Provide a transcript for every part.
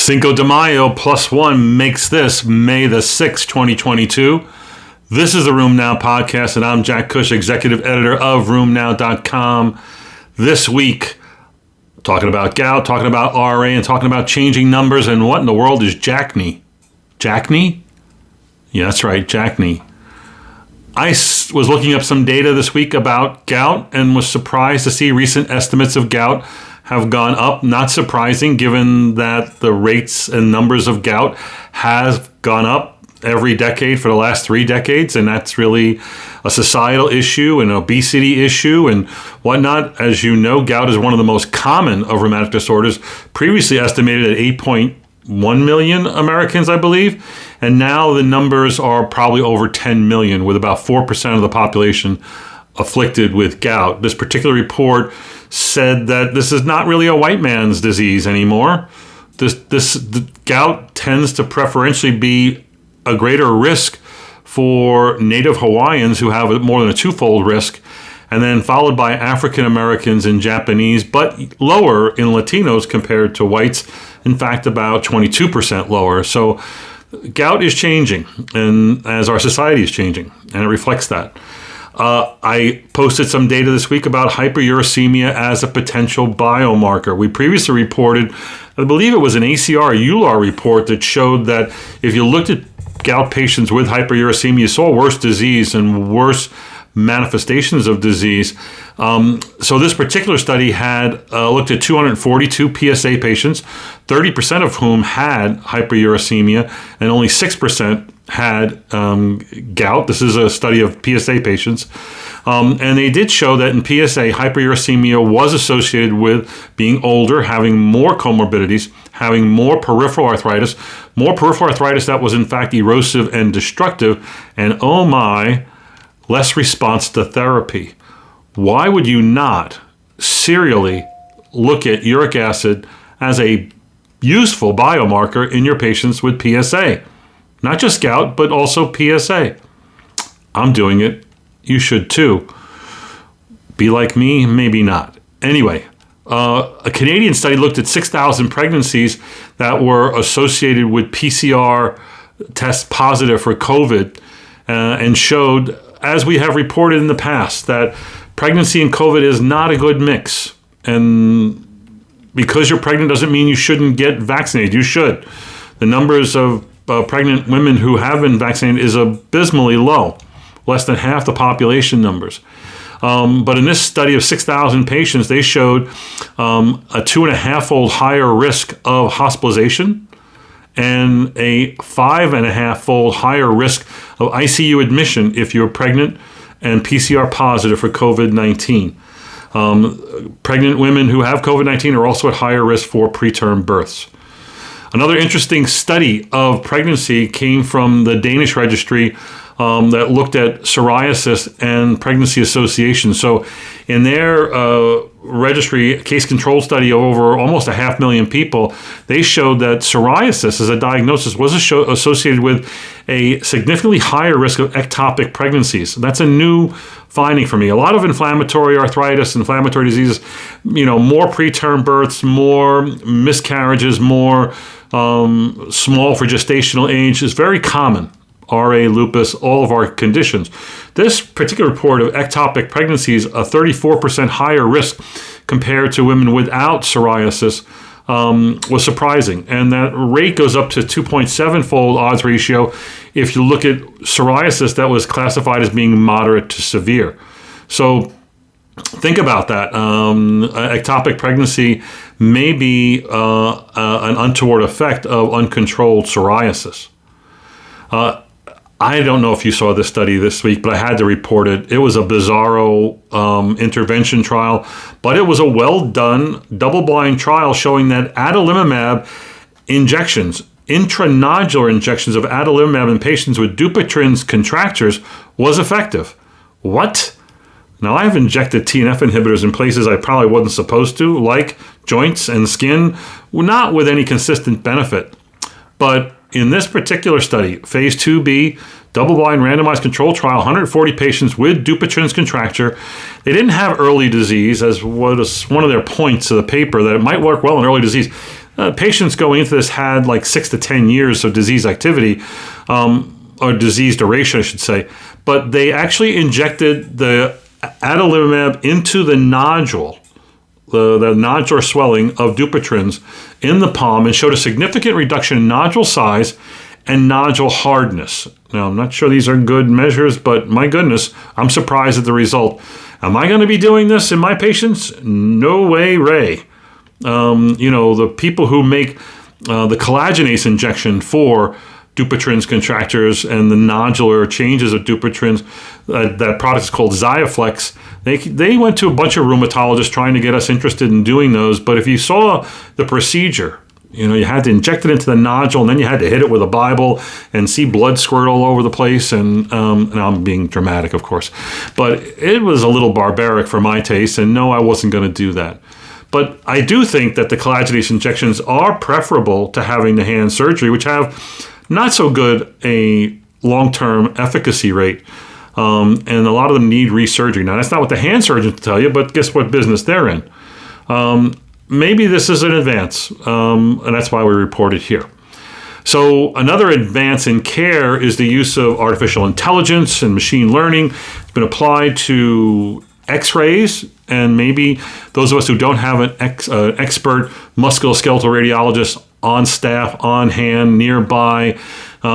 Cinco de Mayo +1 makes this May the 6th, 2022. This is the Room Now podcast, and I'm Jack Cush, executive editor of RoomNow.com. This week, talking about gout, talking about RA, and talking about changing numbers, and what in the world is JAKne? JAKne? Yeah, that's right, JAKne. I was looking up some data this week about gout and was surprised to see recent estimates of gout have gone up. Not surprising, given that the rates and numbers of gout have gone up every decade for the last 3 decades, and that's really a societal issue, an obesity issue, and whatnot. As you know, gout is one of the most common of rheumatic disorders, previously estimated at 8.1 million Americans, I believe, and now the numbers are probably over 10 million, with about 4% of the population afflicted with gout. This particular report said that this is not really a white man's disease anymore. The gout tends to preferentially be a greater risk for Native Hawaiians, who have more than a twofold risk, and then followed by African Americans and Japanese, but lower in Latinos compared to whites. In fact, about 22% lower. So gout is changing, and as our society is changing, and it reflects that. I posted some data this week about hyperuricemia as a potential biomarker. We previously reported, I believe it was an ACR-EULAR report that showed that if you looked at gout patients with hyperuricemia, you saw worse disease and worse manifestations of disease. So this particular study had looked at 242 PSA patients, 30% of whom had hyperuricemia, and only 6% had gout. This is a study of PSA patients. And they did show that in PSA, hyperuricemia was associated with being older, having more comorbidities, having more peripheral arthritis that was in fact erosive and destructive, and oh my, less response to therapy. Why would you not serially look at uric acid as a useful biomarker in your patients with PSA? Not just gout, but also PSA. I'm doing it. You should too. Be like me, maybe not. Anyway, a Canadian study looked at 6,000 pregnancies that were associated with PCR test positive for COVID and showed, as we have reported in the past, that pregnancy and COVID is not a good mix. And because you're pregnant doesn't mean you shouldn't get vaccinated. You should. The numbers of pregnant women who have been vaccinated is abysmally low, less than half the population numbers. But in this study of 6,000 patients, they showed a 2.5-fold higher risk of hospitalization and a 5.5-fold higher risk of ICU admission if you're pregnant and PCR positive for COVID-19. Pregnant women who have COVID-19 are also at higher risk for preterm births. Another interesting study of pregnancy came from the Danish registry that looked at psoriasis and pregnancy association. So in their registry, case control study of over almost 500,000 people, they showed that psoriasis as a diagnosis was associated with a significantly higher risk of ectopic pregnancies. That's a new finding for me. A lot of inflammatory arthritis, inflammatory diseases, more preterm births, more miscarriages, more small for gestational age is very common. RA, lupus, all of our conditions. This particular report of ectopic pregnancies, a 34% higher risk compared to women without psoriasis, was surprising. And that rate goes up to 2.7-fold odds ratio if you look at psoriasis that was classified as being moderate to severe. So think about that. Ectopic pregnancy may be an untoward effect of uncontrolled psoriasis. I don't know if you saw this study this week, but I had to report it. It was a bizarro intervention trial, but it was a well-done double-blind trial showing that adalimumab injections, intranodular injections of adalimumab in patients with Dupuytren's contractures was effective. What? Now, I've injected TNF inhibitors in places I probably wasn't supposed to, like joints and skin, not with any consistent benefit. But in this particular study, phase 2B, double-blind randomized control trial, 140 patients with Dupuytren's contracture, they didn't have early disease, as was one of their points of the paper, that it might work well in early disease. patients going into this had like 6 to 10 years of disease activity, or disease duration, I should say. But they actually injected the adalimumab into the nodule, the nodular swelling of Dupuytren's in the palm, and showed a significant reduction in nodule size and nodule hardness. Now, I'm not sure these are good measures, but my goodness, I'm surprised at the result. Am I going to be doing this in my patients? No way, Ray. The people who make the collagenase injection for Dupuytren's contractures and the nodular changes of Dupuytren's, that product is called Xiaflex. They went to a bunch of rheumatologists trying to get us interested in doing those. But if you saw the procedure, you had to inject it into the nodule, and then you had to hit it with a Bible and see blood squirt all over the place. And I'm being dramatic, of course. But it was a little barbaric for my taste, and no, I wasn't going to do that. But I do think that the collagenase injections are preferable to having the hand surgery, which have not so good a long-term efficacy rate. And a lot of them need resurgery. Now, that's not what the hand surgeons tell you, but guess what business they're in. Maybe this is an advance, and that's why we report it here. So another advance in care is the use of artificial intelligence and machine learning. It's been applied to X-rays, and maybe those of us who don't have an expert musculoskeletal radiologist on staff, on hand, nearby,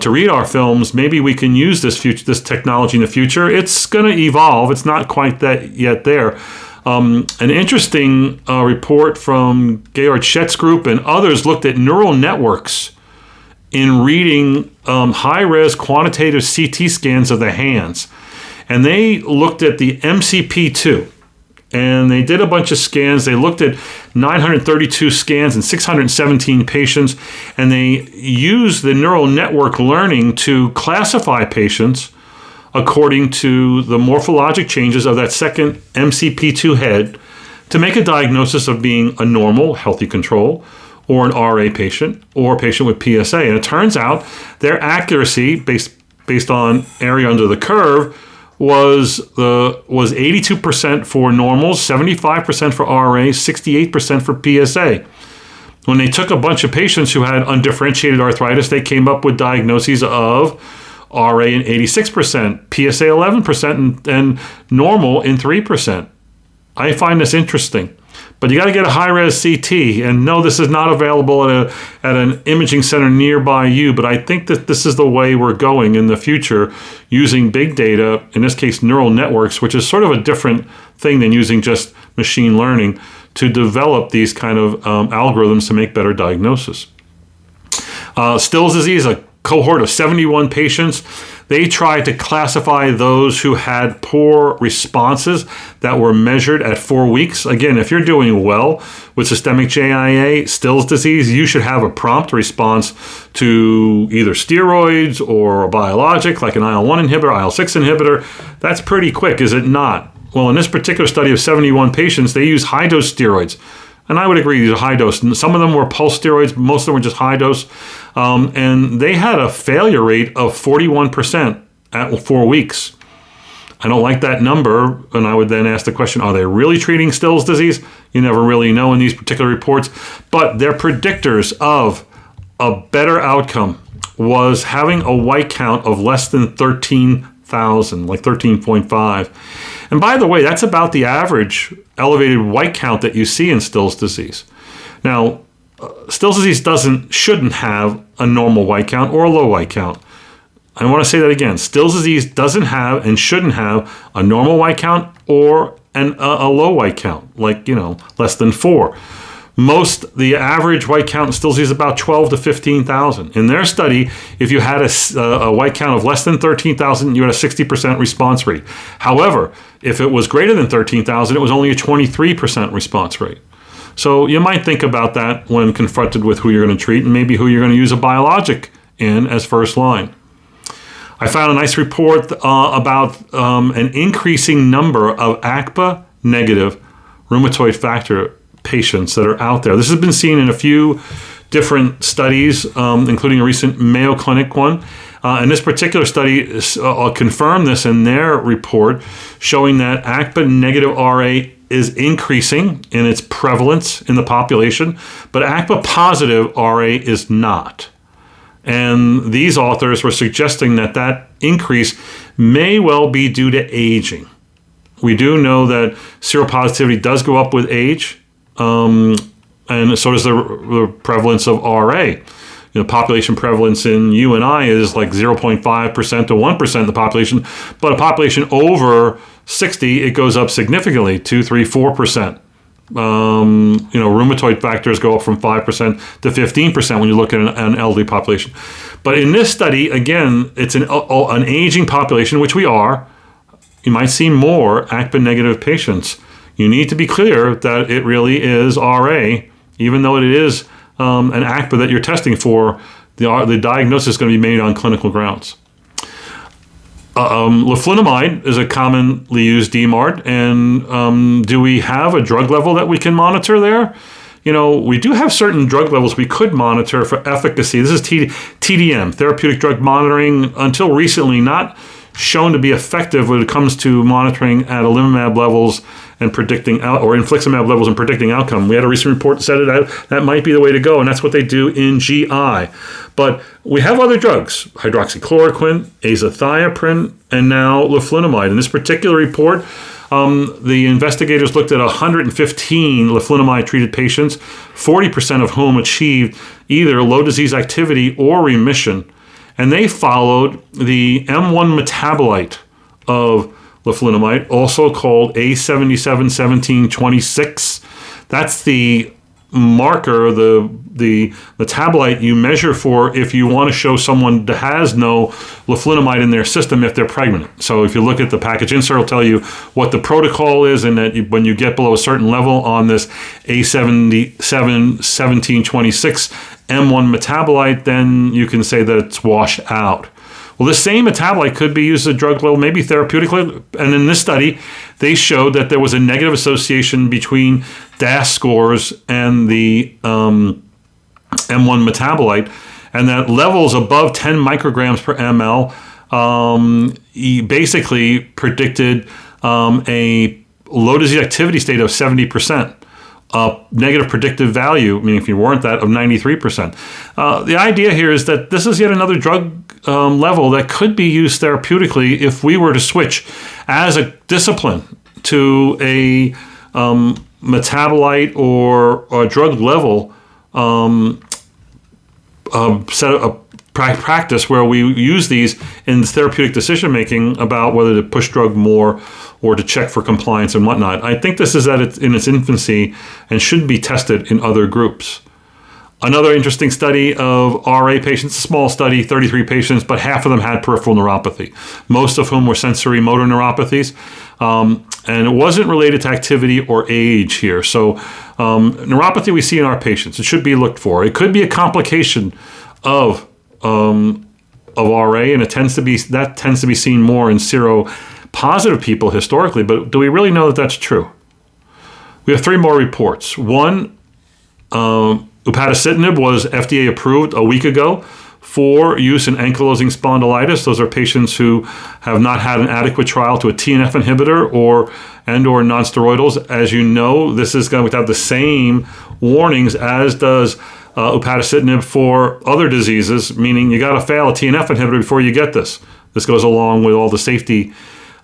to read our films, maybe we can use this technology in the future. It's going to evolve. It's not quite that yet there. An interesting report from Georg Schett's group and others looked at neural networks in reading high-res quantitative CT scans of the hands. And they looked at the MCP2. And they did a bunch of scans. They looked at 932 scans in 617 patients. And they used the neural network learning to classify patients according to the morphologic changes of that second MCP2 head to make a diagnosis of being a normal, healthy control, or an RA patient, or a patient with PSA. And it turns out their accuracy, based on area under the curve, was 82% for normals, 75% for RA, 68% for PSA. When they took a bunch of patients who had undifferentiated arthritis, they came up with diagnoses of RA in 86%, PSA 11%, and normal in 3%. I find this interesting. But you got to get a high-res CT, and no, this is not available at an imaging center nearby you, but I think that this is the way we're going in the future, using big data, in this case neural networks, which is sort of a different thing than using just machine learning, to develop these kind of algorithms to make better diagnosis. Still's disease, a cohort of 71 patients. They tried to classify those who had poor responses that were measured at 4 weeks. Again, if you're doing well with systemic JAKne, Still's disease, you should have a prompt response to either steroids or a biologic like an IL-1 inhibitor, IL-6 inhibitor. That's pretty quick, is it not? Well, in this particular study of 71 patients, they used high-dose steroids. And I would agree, these are high dose. Some of them were pulse steroids, but most of them were just high dose. And they had a failure rate of 41% at 4 weeks. I don't like that number. And I would then ask the question, are they really treating Still's disease? You never really know in these particular reports. But their predictors of a better outcome was having a white count of less than 13,000, like 13.5. And by the way, that's about the average elevated white count that you see in Still's disease. Now, Still's disease shouldn't have a normal white count or a low white count. I want to say that again. Still's disease doesn't have and shouldn't have a normal white count or a low white count, like, less than 4. The average white count in Still's disease is about 12 to 15,000. In their study, if you had a white count of less than 13,000, you had a 60% response rate. However, if it was greater than 13,000, it was only a 23% response rate. So you might think about that when confronted with who you're going to treat and maybe who you're going to use a biologic in as first line. I found a nice report about an increasing number of ACPA negative rheumatoid factor patients that are out there. This has been seen in a few different studies, including a recent Mayo Clinic one. And this particular study confirmed this in their report, showing that ACPA negative RA is increasing in its prevalence in the population, but ACPA positive RA is not. And these authors were suggesting that that increase may well be due to aging. We do know that seropositivity does go up with age, and so does the prevalence of RA. Population prevalence in you and I is like 0.5% to 1% of the population, but a population over 60, it goes up significantly, 2, 3, 4%. Rheumatoid factors go up from 5% to 15% when you look at an elderly population. But in this study, again, it's an aging population, which we are. You might see more ACPA negative patients. You need to be clear that it really is RA, even though it is an ACPA that you're testing for. The diagnosis is going to be made on clinical grounds. Leflunomide is a commonly used DMARD, and do we have a drug level that we can monitor there? We do have certain drug levels we could monitor for efficacy. This is TDM, Therapeutic Drug Monitoring, until recently not shown to be effective when it comes to monitoring adalimumab levels and predicting or infliximab levels and predicting outcome. We had a recent report that said that might be the way to go, and that's what they do in GI. But we have other drugs, hydroxychloroquine, azathioprine, and now leflunomide. In this particular report, the investigators looked at 115 leflunomide-treated patients, 40% of whom achieved either low disease activity or remission. And they followed the M1 metabolite of leflunomide, also called A771726. That's the marker, the metabolite you measure for if you want to show someone that has no leflunomide in their system if they're pregnant. So if you look at the package insert, it'll tell you what the protocol is, and that when you get below a certain level on this A771726 M1 metabolite, then you can say that it's washed out. Well, the same metabolite could be used as a drug level, maybe therapeutically. And in this study, they showed that there was a negative association between DAS scores and the M1 metabolite, and that levels above 10 micrograms per ml basically predicted a low disease activity state of 70%. Negative predictive value, meaning if you weren't that, of 93%. The idea here is that this is yet another drug level that could be used therapeutically if we were to switch as a discipline to a metabolite or a drug level set of practice where we use these in therapeutic decision making about whether to push drug more or to check for compliance and whatnot. I think this is in its infancy and should be tested in other groups. Another interesting study of RA patients, a small study, 33 patients, but half of them had peripheral neuropathy, most of whom were sensory motor neuropathies. And it wasn't related to activity or age here. So neuropathy we see in our patients. It should be looked for. It could be a complication of RA, and it tends to be seen more in seropositive people historically. But do we really know that that's true? We have 3 more reports. One, upadacitinib was FDA approved a week ago for use in ankylosing spondylitis. Those are patients who have not had an adequate trial to a TNF inhibitor or nonsteroidals. As you know, this is going to have the same warnings as does upadacitinib for other diseases, meaning you got to fail a TNF inhibitor before you get this. This goes along with all the safety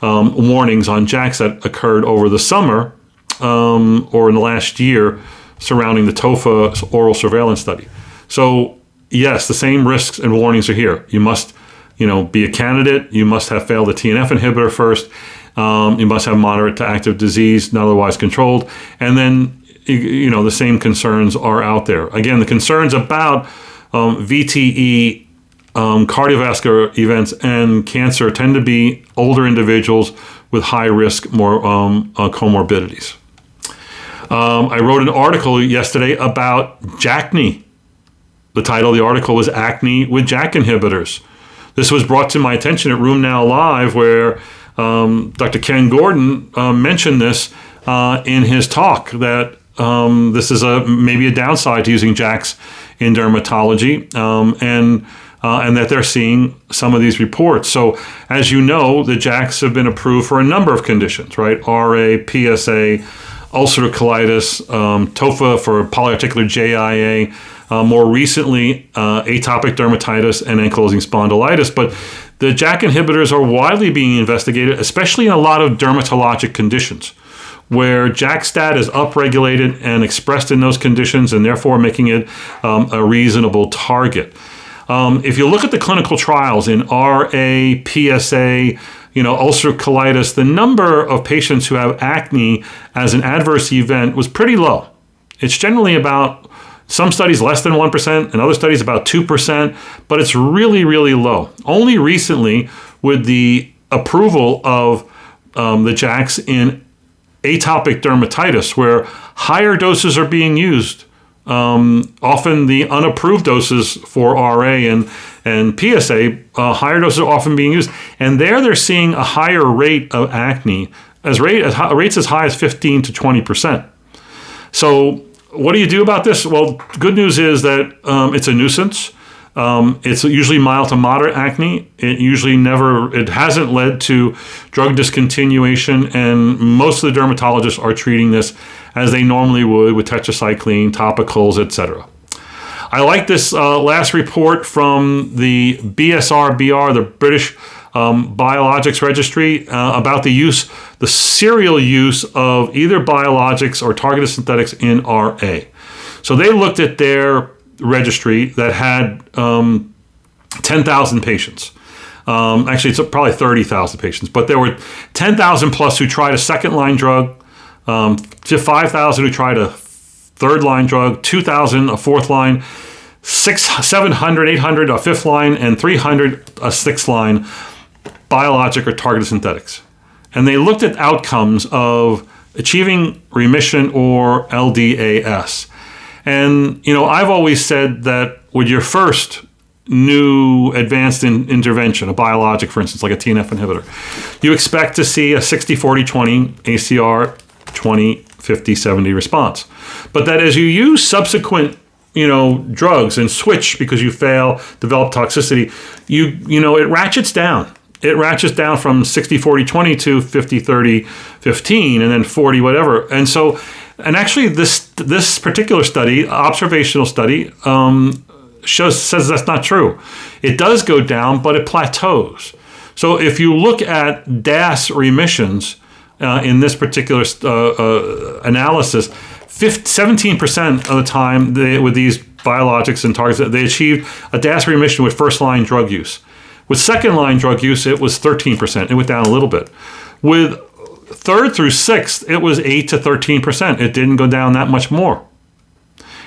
warnings on JAKs that occurred over the summer or in the last year surrounding the TOFA oral surveillance study. So yes, the same risks and warnings are here. You must, be a candidate. You must have failed a TNF inhibitor first. You must have moderate to active disease, not otherwise controlled. And then, the same concerns are out there. Again, the concerns about VTE, cardiovascular events, and cancer tend to be older individuals with high risk, more comorbidities. I wrote an article yesterday about JAKne. The title of the article was Acne with JAK inhibitors. This was brought to my attention at Room Now Live, where Dr. Ken Gordon mentioned this in his talk, that this is maybe a downside to using JAKs in dermatology, and that they're seeing some of these reports. So, as you know, the JAKs have been approved for a number of conditions, right? RA, PSA, ulcerative colitis, TOFA for polyarticular JIA, more recently atopic dermatitis and ankylosing spondylitis. But the JAK inhibitors are widely being investigated, especially in a lot of dermatologic conditions, where JAK-STAT is upregulated and expressed in those conditions, and therefore making it a reasonable target. If you look at the clinical trials in RA, PSA, ulcerative colitis, the number of patients who have acne as an adverse event was pretty low. It's generally about, some studies less than 1%, and other studies about 2%, but it's really, really low. Only recently, with the approval of the JAKs in atopic dermatitis, where higher doses are being used, often the unapproved doses for RA and PSA, higher doses are often being used. And they're seeing a higher rate of acne, rates as high as 15 to 20%. So what do you do about this? Well, good news is that it's a nuisance. It's usually mild to moderate acne. It hasn't led to drug discontinuation, and most of the dermatologists are treating this as they normally would with tetracycline, topicals, etc. I like this last report from the BSRBR, the British Biologics Registry, about the serial use of either biologics or targeted synthetics in RA. So they looked at their registry that had 10,000 patients. Actually, it's probably 30,000 patients, but there were 10,000 plus who tried a second-line drug, to 5,000 who tried a third-line drug, 2,000 a fourth-line, 700, 800 a fifth-line, and 300 a sixth-line biologic or targeted synthetics. And they looked at outcomes of achieving remission or LDAS. And, I've always said that with your first new advanced intervention, a biologic, for instance, like a TNF inhibitor, you expect to see a 60-40-20 ACR 20, 50, 70 response. But that as you use subsequent, drugs and switch because you fail, develop toxicity, it ratchets down. It ratchets down from 60-40-20 to 50-30-15 and then 40 whatever. And actually this particular study, observational study, says that's not true. It does go down, but it plateaus. So if you look at DAS remissions in this particular analysis, 17% of the time with these biologics and targets, they achieved a DAS remission with first-line drug use. With second-line drug use, it was 13%. It went down a little bit. With third through sixth, it was 8 to 13%. It didn't go down that much more.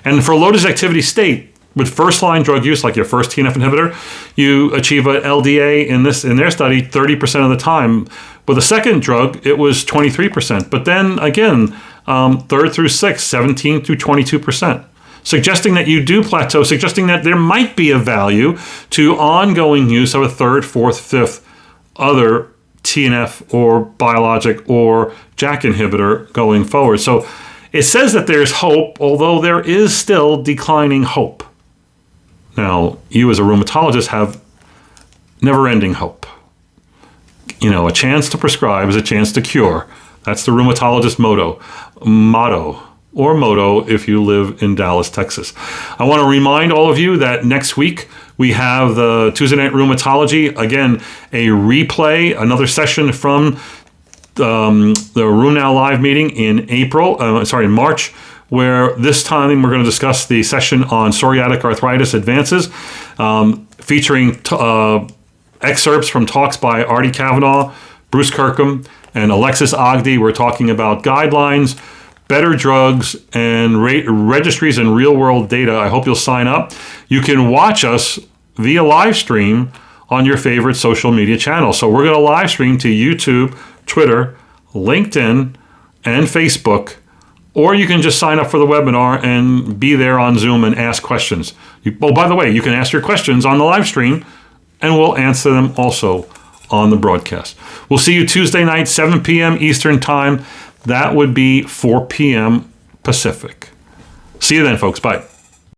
And for low disease activity state, with first-line drug use, like your first TNF inhibitor, you achieve an LDA in their study 30% of the time. With a second drug, it was 23%. But then again, third through sixth, 17 to 22%. Suggesting that you do plateau, suggesting that there might be a value to ongoing use of a third, fourth, fifth other TNF or biologic or JAK inhibitor going forward. So it says that there's hope, although there is still declining hope. Now, you as a rheumatologist have never-ending hope. A chance to prescribe is a chance to cure. That's the rheumatologist motto if you live in Dallas, Texas. I want to remind all of you that next week we have the Tuesday Night Rheumatology, again, a replay, another session from the Room Now Live meeting in March, where this time we're going to discuss the session on psoriatic arthritis advances, featuring excerpts from talks by Artie Kavanaugh, Bruce Kirkham, and Alexis Ogdi. We're talking about guidelines, better drugs, and registries and real-world data. I hope you'll sign up. You can watch us via live stream on your favorite social media channel. So we're going to live stream to YouTube, Twitter, LinkedIn, and Facebook. Or you can just sign up for the webinar and be there on Zoom and ask questions. By the way, you can ask your questions on the live stream, and we'll answer them also on the broadcast. We'll see you Tuesday night, 7 p.m. Eastern Time. That would be 4 p.m. Pacific. See you then, folks. Bye.